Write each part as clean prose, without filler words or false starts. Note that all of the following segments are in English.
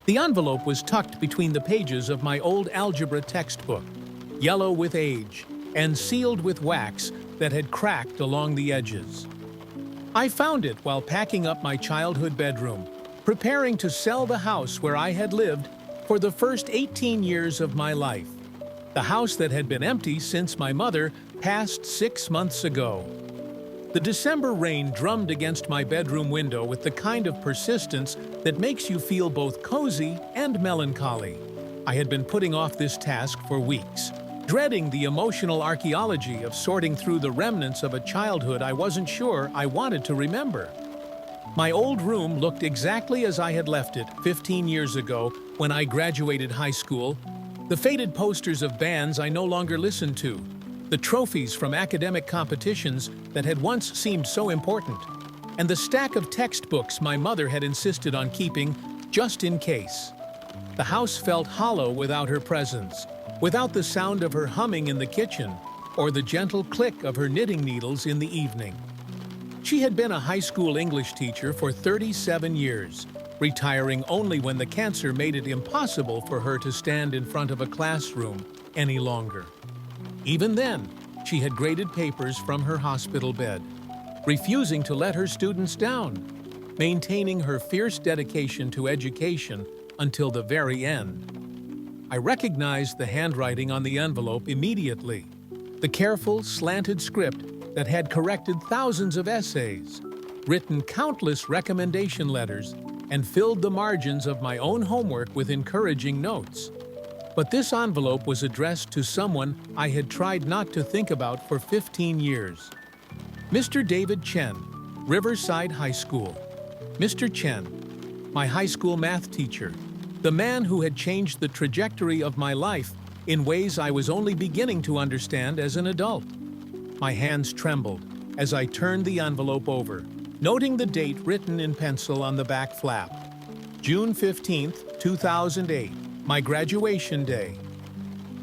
The envelope was tucked between the pages of my old algebra textbook, yellow with age and sealed with wax that had cracked along the edges. I found it while packing up my childhood bedroom, preparing to sell the house where I had lived for the first 18 years of my life. The house that had been empty since my mother passed 6 months ago. The December rain drummed against my bedroom window with the kind of persistence that makes you feel both cozy and melancholy. I had been putting off this task for weeks, dreading the emotional archaeology of sorting through the remnants of a childhood I wasn't sure I wanted to remember. My old room looked exactly as I had left it 15 years ago when I graduated high school. The faded posters of bands I no longer listened to, the trophies from academic competitions that had once seemed so important, and the stack of textbooks my mother had insisted on keeping just in case. The house felt hollow without her presence, without the sound of her humming in the kitchen or the gentle click of her knitting needles in the evening. She had been a high school English teacher for 37 years, retiring only when the cancer made it impossible for her to stand in front of a classroom any longer. Even then, she had graded papers from her hospital bed, refusing to let her students down, maintaining her fierce dedication to education until the very end. I recognized the handwriting on the envelope immediately, the careful, slanted script that had corrected thousands of essays, written countless recommendation letters, and filled the margins of my own homework with encouraging notes. But this envelope was addressed to someone I had tried not to think about for 15 years. Mr. David Chen, Riverside High School. Mr. Chen, my high school math teacher, the man who had changed the trajectory of my life in ways I was only beginning to understand as an adult. My hands trembled as I turned the envelope over, noting the date written in pencil on the back flap. June 15, 2008. My graduation day.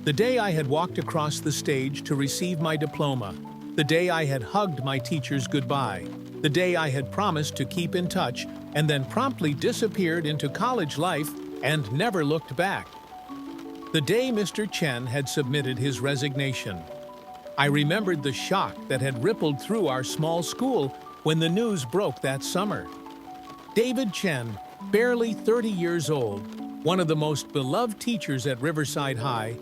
The day I had walked across the stage to receive my diploma. The day I had hugged my teachers goodbye. The day I had promised to keep in touch and then promptly disappeared into college life and never looked back. The day Mr. Chen had submitted his resignation. I remembered the shock that had rippled through our small school when the news broke that summer. David Chen, barely 30 years old, one of the most beloved teachers at Riverside High,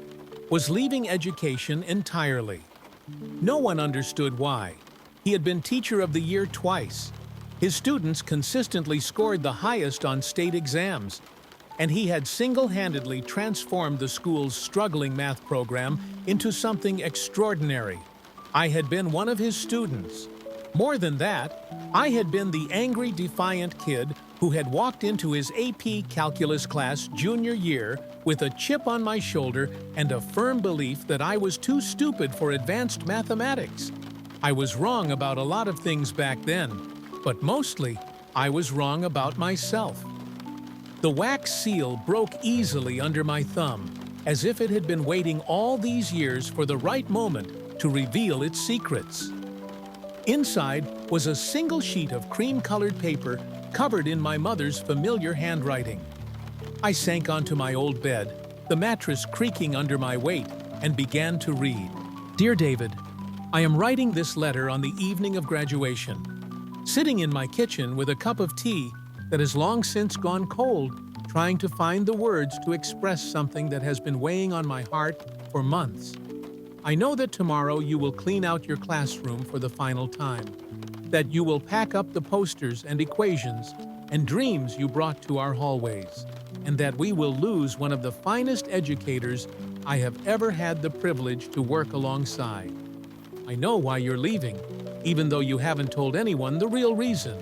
was leaving education entirely. No one understood why. He had been Teacher of the Year twice. His students consistently scored the highest on state exams, and he had single-handedly transformed the school's struggling math program into something extraordinary. I had been one of his students. More than that, I had been the angry, defiant kid who had walked into his AP Calculus class junior year with a chip on my shoulder and a firm belief that I was too stupid for advanced mathematics. I was wrong about a lot of things back then, but mostly, I was wrong about myself. The wax seal broke easily under my thumb, as if it had been waiting all these years for the right moment to reveal its secrets. Inside was a single sheet of cream-colored paper covered in my mother's familiar handwriting. I sank onto my old bed, the mattress creaking under my weight, and began to read. Dear David, I am writing this letter on the evening of graduation, sitting in my kitchen with a cup of tea that has long since gone cold, trying to find the words to express something that has been weighing on my heart for months. I know that tomorrow you will clean out your classroom for the final time, that you will pack up the posters and equations and dreams you brought to our hallways, and that we will lose one of the finest educators I have ever had the privilege to work alongside. I know why you're leaving, even though you haven't told anyone the real reason.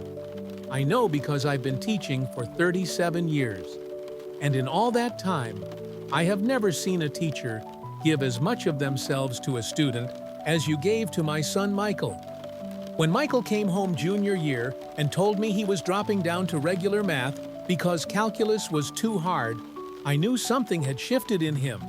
I know because I've been teaching for 37 years, and in all that time, I have never seen a teacher give as much of themselves to a student as you gave to my son Michael. When Michael came home junior year and told me he was dropping down to regular math because calculus was too hard, I knew something had shifted in him.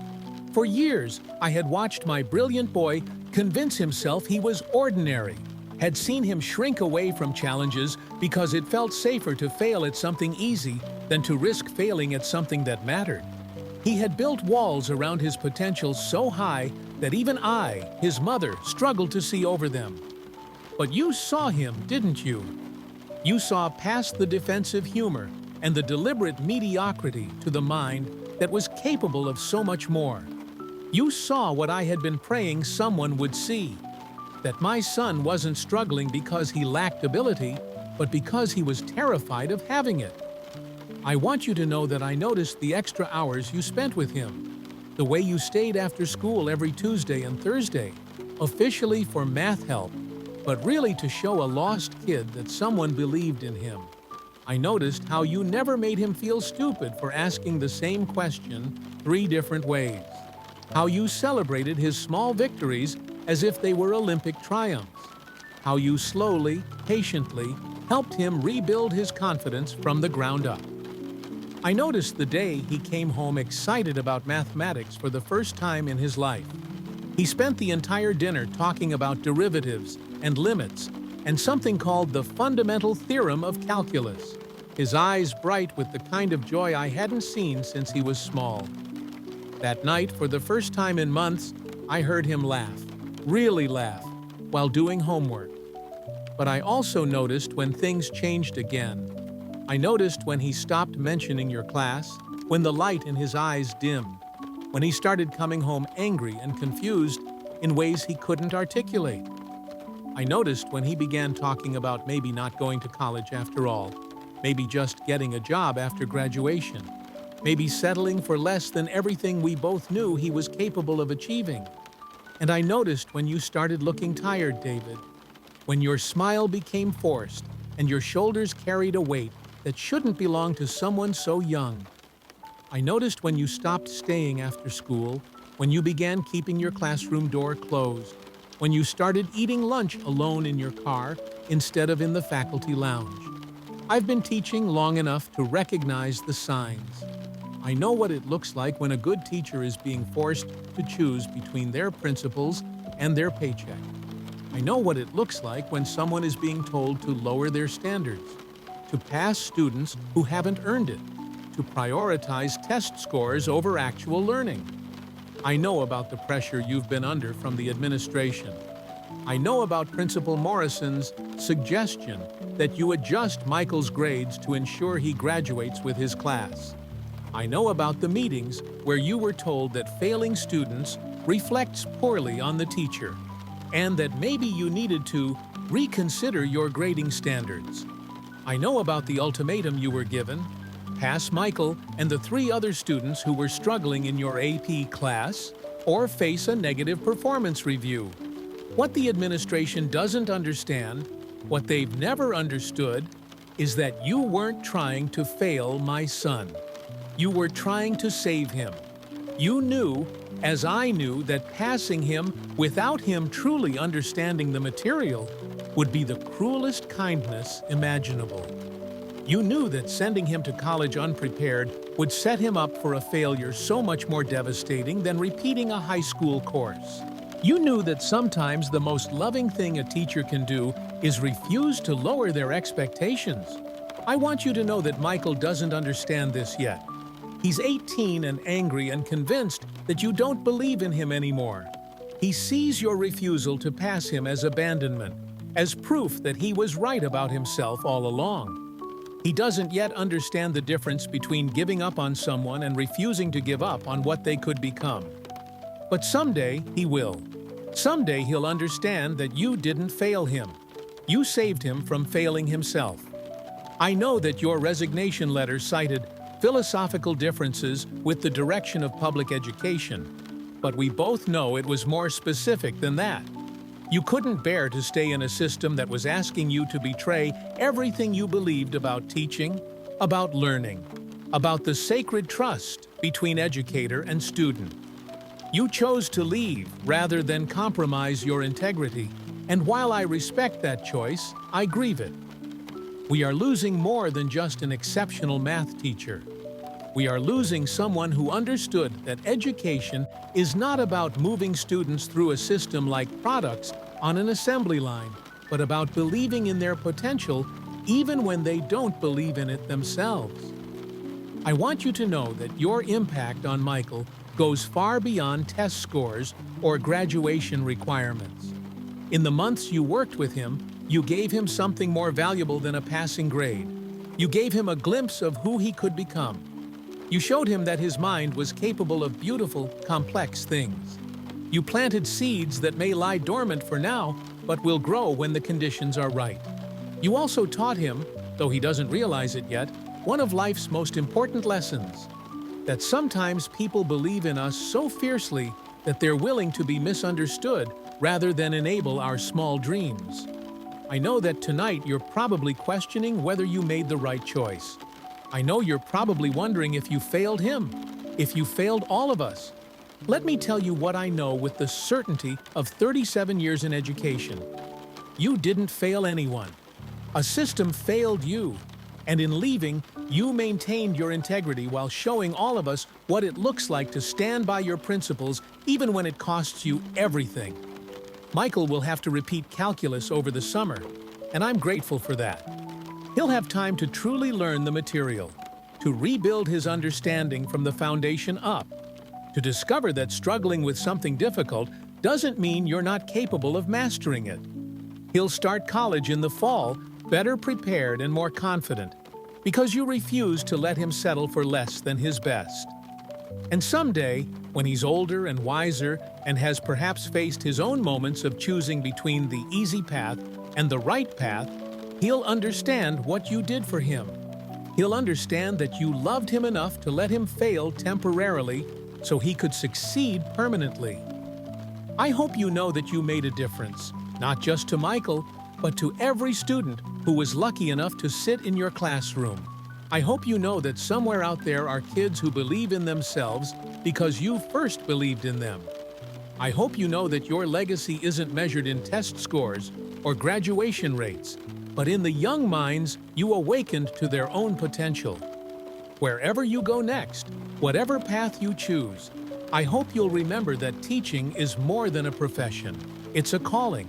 For years, I had watched my brilliant boy convince himself he was ordinary, had seen him shrink away from challenges because it felt safer to fail at something easy than to risk failing at something that mattered. He had built walls around his potential so high that even I, his mother, struggled to see over them. But you saw him, didn't you? You saw past the defensive humor and the deliberate mediocrity to the mind that was capable of so much more. You saw what I had been praying someone would see, that my son wasn't struggling because he lacked ability, but because he was terrified of having it. I want you to know that I noticed the extra hours you spent with him, the way you stayed after school every Tuesday and Thursday, officially for math help, but really to show a lost kid that someone believed in him. I noticed how you never made him feel stupid for asking the same question 3 different ways. How you celebrated his small victories as if they were Olympic triumphs. How you slowly, patiently helped him rebuild his confidence from the ground up. I noticed the day he came home excited about mathematics for the first time in his life. He spent the entire dinner talking about derivatives and limits and something called the fundamental theorem of calculus, his eyes bright with the kind of joy I hadn't seen since he was small. That night, for the first time in months, I heard him laugh, really laugh, while doing homework. But I also noticed when things changed again. I noticed when he stopped mentioning your class, when the light in his eyes dimmed, when he started coming home angry and confused in ways he couldn't articulate. I noticed when he began talking about maybe not going to college after all, maybe just getting a job after graduation, maybe settling for less than everything we both knew he was capable of achieving. And I noticed when you started looking tired, David, when your smile became forced and your shoulders carried a weight that shouldn't belong to someone so young. I noticed when you stopped staying after school, when you began keeping your classroom door closed, when you started eating lunch alone in your car instead of in the faculty lounge. I've been teaching long enough to recognize the signs. I know what it looks like when a good teacher is being forced to choose between their principles and their paycheck. I know what it looks like when someone is being told to lower their standards, to pass students who haven't earned it, to prioritize test scores over actual learning. I know about the pressure you've been under from the administration. I know about Principal Morrison's suggestion that you adjust Michael's grades to ensure he graduates with his class. I know about the meetings where you were told that failing students reflects poorly on the teacher, and that maybe you needed to reconsider your grading standards. I know about the ultimatum you were given: pass Michael and the 3 other students who were struggling in your AP class, or face a negative performance review. What the administration doesn't understand, what they've never understood, is that you weren't trying to fail my son. You were trying to save him. You knew, as I knew, that passing him without him truly understanding the material would be the cruelest kindness imaginable. You knew that sending him to college unprepared would set him up for a failure so much more devastating than repeating a high school course. You knew that sometimes the most loving thing a teacher can do is refuse to lower their expectations. I want you to know that Michael doesn't understand this yet. He's 18 and angry and convinced that you don't believe in him anymore. He sees your refusal to pass him as abandonment, as proof that he was right about himself all along. He doesn't yet understand the difference between giving up on someone and refusing to give up on what they could become. But someday he will. Someday he'll understand that you didn't fail him. You saved him from failing himself. I know that your resignation letter cited philosophical differences with the direction of public education, but we both know it was more specific than that. You couldn't bear to stay in a system that was asking you to betray everything you believed about teaching, about learning, about the sacred trust between educator and student. You chose to leave rather than compromise your integrity, and while I respect that choice, I grieve it. We are losing more than just an exceptional math teacher. We are losing someone who understood that education is not about moving students through a system like products on an assembly line, but about believing in their potential even when they don't believe in it themselves. I want you to know that your impact on Michael goes far beyond test scores or graduation requirements. In the months you worked with him, you gave him something more valuable than a passing grade. You gave him a glimpse of who he could become. You showed him that his mind was capable of beautiful, complex things. You planted seeds that may lie dormant for now, but will grow when the conditions are right. You also taught him, though he doesn't realize it yet, one of life's most important lessons: that sometimes people believe in us so fiercely that they're willing to be misunderstood rather than enable our small dreams. I know that tonight you're probably questioning whether you made the right choice. I know you're probably wondering if you failed him, if you failed all of us. Let me tell you what I know with the certainty of 37 years in education. You didn't fail anyone. A system failed you, and in leaving, you maintained your integrity while showing all of us what it looks like to stand by your principles even when it costs you everything. Michael will have to repeat calculus over the summer, and I'm grateful for that. He'll have time to truly learn the material, to rebuild his understanding from the foundation up, to discover that struggling with something difficult doesn't mean you're not capable of mastering it. He'll start college in the fall, better prepared and more confident, because you refuse to let him settle for less than his best. And someday, when he's older and wiser and has perhaps faced his own moments of choosing between the easy path and the right path, he'll understand what you did for him. He'll understand that you loved him enough to let him fail temporarily so he could succeed permanently. I hope you know that you made a difference, not just to Michael, but to every student who was lucky enough to sit in your classroom. I hope you know that somewhere out there are kids who believe in themselves because you first believed in them. I hope you know that your legacy isn't measured in test scores or graduation rates, but in the young minds you awakened to their own potential. Wherever you go next, whatever path you choose, I hope you'll remember that teaching is more than a profession. It's a calling.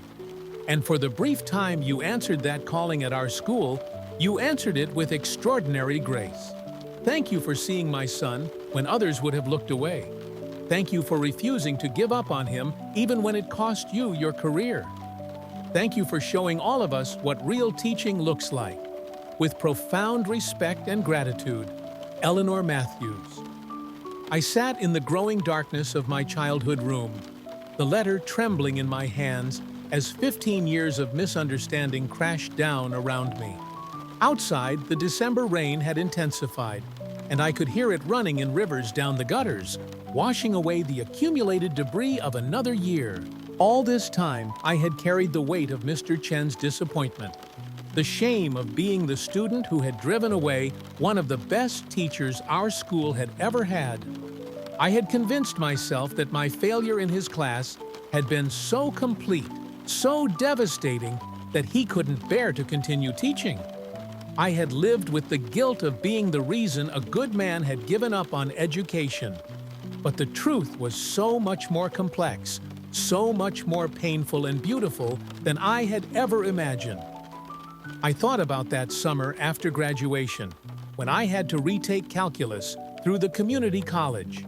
And for the brief time you answered that calling at our school, you answered it with extraordinary grace. Thank you for seeing my son when others would have looked away. Thank you for refusing to give up on him even when it cost you your career. Thank you for showing all of us what real teaching looks like. With profound respect and gratitude, Eleanor Matthews. I sat in the growing darkness of my childhood room, the letter trembling in my hands as 15 years of misunderstanding crashed down around me. Outside, the December rain had intensified, and I could hear it running in rivers down the gutters, washing away the accumulated debris of another year. All this time, I had carried the weight of Mr. Chen's disappointment, the shame of being the student who had driven away one of the best teachers our school had ever had. I had convinced myself that my failure in his class had been so complete, so devastating, that he couldn't bear to continue teaching. I had lived with the guilt of being the reason a good man had given up on education. But the truth was so much more complex, so much more painful and beautiful than I had ever imagined. I thought about that summer after graduation, when I had to retake calculus through the community college.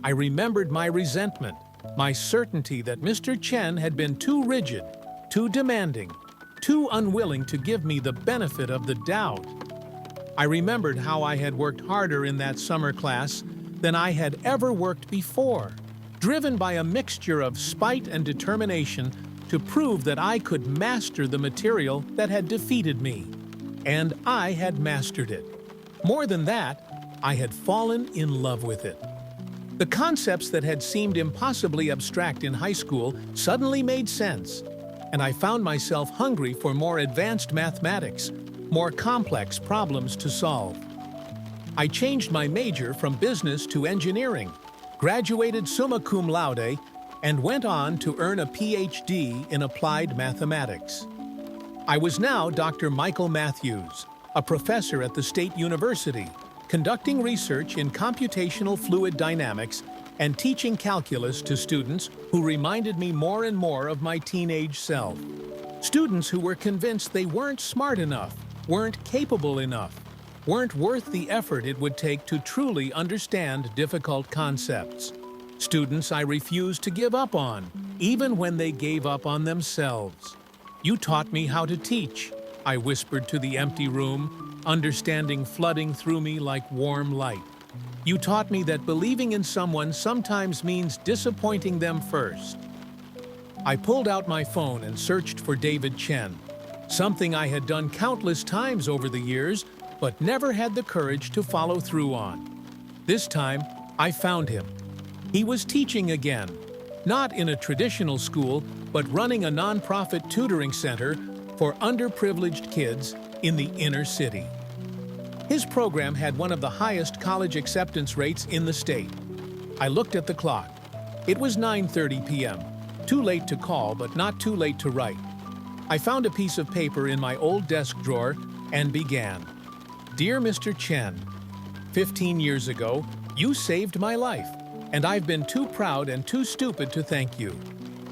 I remembered my resentment, my certainty that Mr. Chen had been too rigid, too demanding, too unwilling to give me the benefit of the doubt. I remembered how I had worked harder in that summer class than I had ever worked before, driven by a mixture of spite and determination to prove that I could master the material that had defeated me. And I had mastered it. More than that, I had fallen in love with it. The concepts that had seemed impossibly abstract in high school suddenly made sense, and I found myself hungry for more advanced mathematics, more complex problems to solve. I changed my major from business to engineering, graduated summa cum laude, and went on to earn a PhD in applied mathematics. I was now Dr. Michael Matthews, a professor at the State University, conducting research in computational fluid dynamics and teaching calculus to students who reminded me more and more of my teenage self. Students who were convinced they weren't smart enough, weren't capable enough, weren't worth the effort it would take to truly understand difficult concepts. Students I refused to give up on, even when they gave up on themselves. "You taught me how to teach," I whispered to the empty room, understanding flooding through me like warm light. "You taught me that believing in someone sometimes means disappointing them first." I pulled out my phone and searched for David Chen, something I had done countless times over the years, but never had the courage to follow through on. This time, I found him. He was teaching again, not in a traditional school, but running a nonprofit tutoring center for underprivileged kids in the inner city. His program had one of the highest college acceptance rates in the state. I looked at the clock. It was 9:30 p.m. Too late to call, but not too late to write. I found a piece of paper in my old desk drawer and began. "Dear Mr. Chen, 15 years ago, you saved my life, and I've been too proud and too stupid to thank you.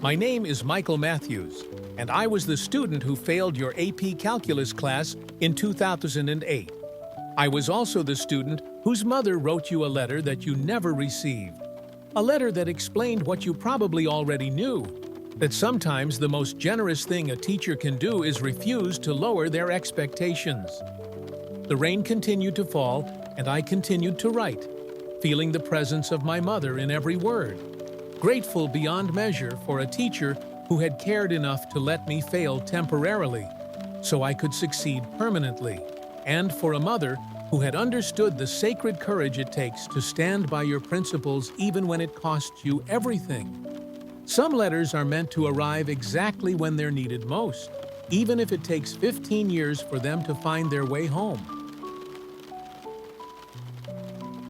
My name is Michael Matthews, and I was the student who failed your AP Calculus class in 2008. I was also the student whose mother wrote you a letter that you never received. A letter that explained what you probably already knew, that sometimes the most generous thing a teacher can do is refuse to lower their expectations." The rain continued to fall, and I continued to write, feeling the presence of my mother in every word, grateful beyond measure for a teacher who had cared enough to let me fail temporarily so I could succeed permanently, and for a mother who had understood the sacred courage it takes to stand by your principles even when it costs you everything. Some letters are meant to arrive exactly when they're needed most, even if it takes 15 years for them to find their way home.